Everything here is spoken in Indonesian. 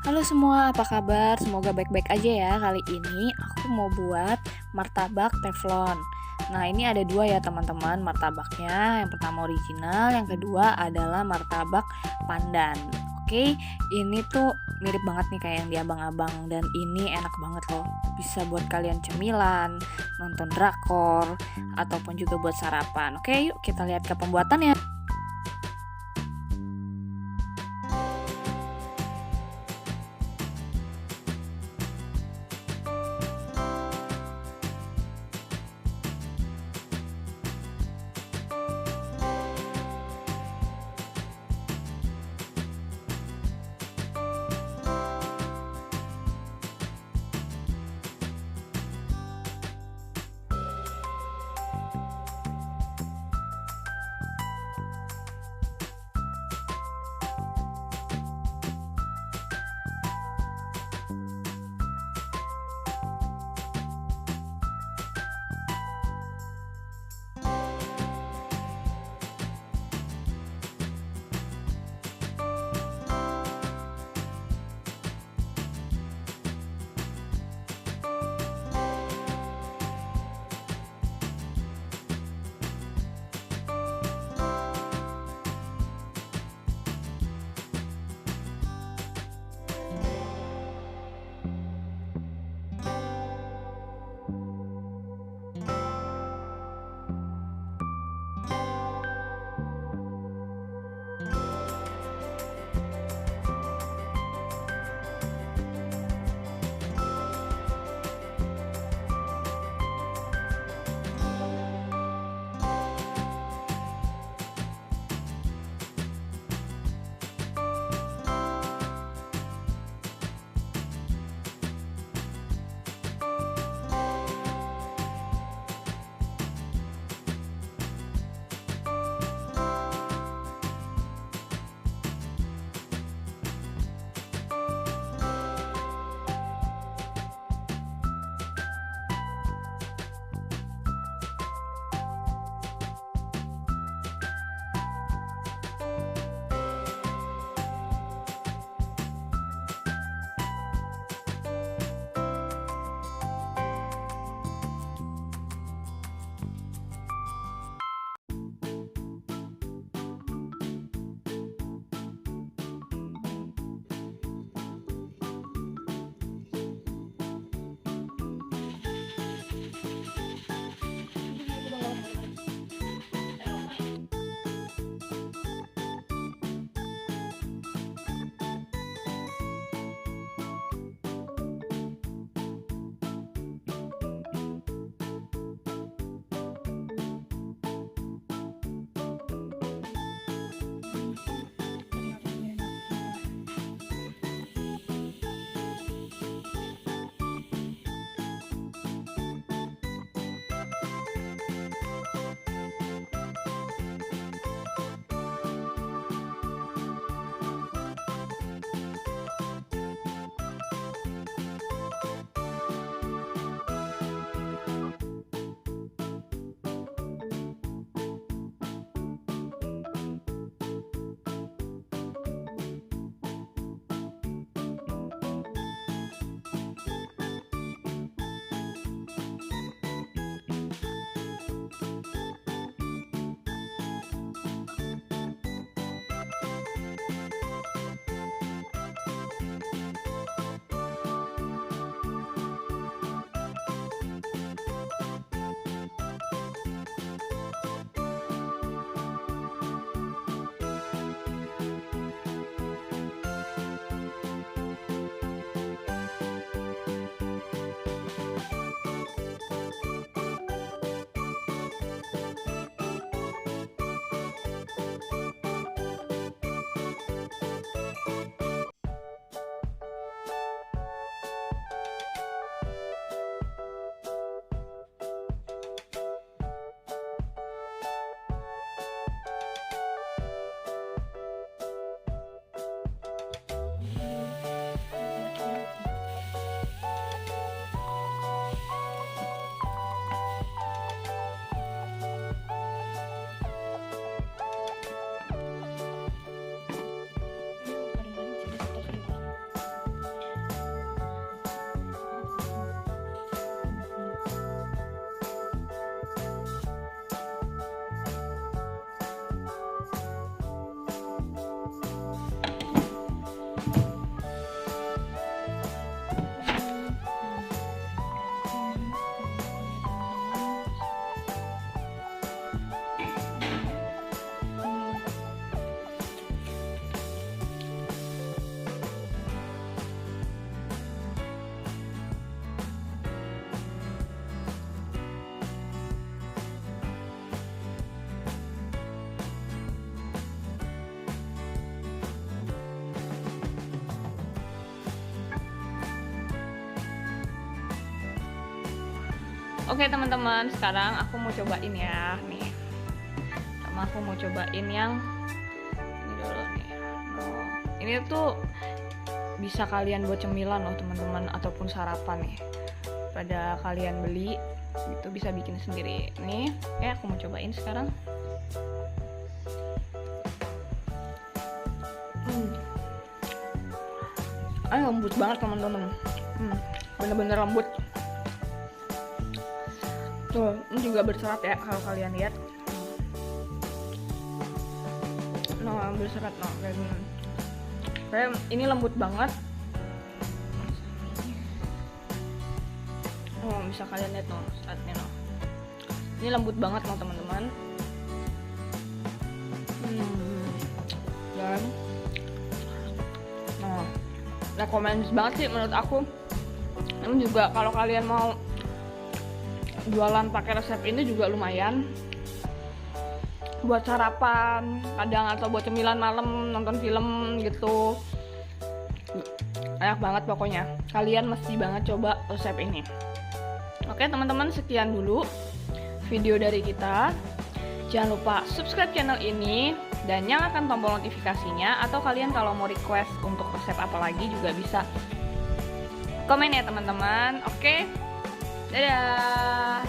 Halo semua, apa kabar? Semoga baik-baik aja ya. Kali ini aku mau buat martabak teflon. Nah, ini ada dua ya teman-teman martabaknya. Yang pertama original, yang kedua adalah martabak pandan. Oke, ini tuh mirip banget nih kayak yang di abang-abang dan ini enak banget loh. Bisa buat kalian cemilan, nonton drakor, ataupun juga buat sarapan. Oke, yuk kita lihat ke pembuatannya. Oke teman-teman, sekarang aku mau cobain ya. Nih, sama aku mau cobain yang ini dulu nih. Ini tuh bisa kalian buat cemilan loh teman-teman, ataupun sarapan nih. Pada kalian beli itu bisa bikin sendiri. Nih, aku mau cobain sekarang. Lembut banget teman-teman. Bener-bener lembut. Tuh, ini juga berserat ya kalau kalian lihat. Nah, berserat kayak gini. Kayak ini lembut banget. Bisa kalian lihat seratnya Ini lembut banget teman-teman. Dan recommend banget sih menurut aku. Namun juga kalau kalian mau jualan pakai resep ini juga lumayan buat sarapan kadang, atau buat cemilan malam nonton film gitu. Enak banget pokoknya, kalian mesti banget coba resep ini. Oke teman-teman, sekian dulu video dari kita. Jangan lupa subscribe channel ini dan nyalakan tombol notifikasinya, atau kalian kalau mau request untuk resep apa lagi juga bisa komen ya teman-teman. Oke, dadah.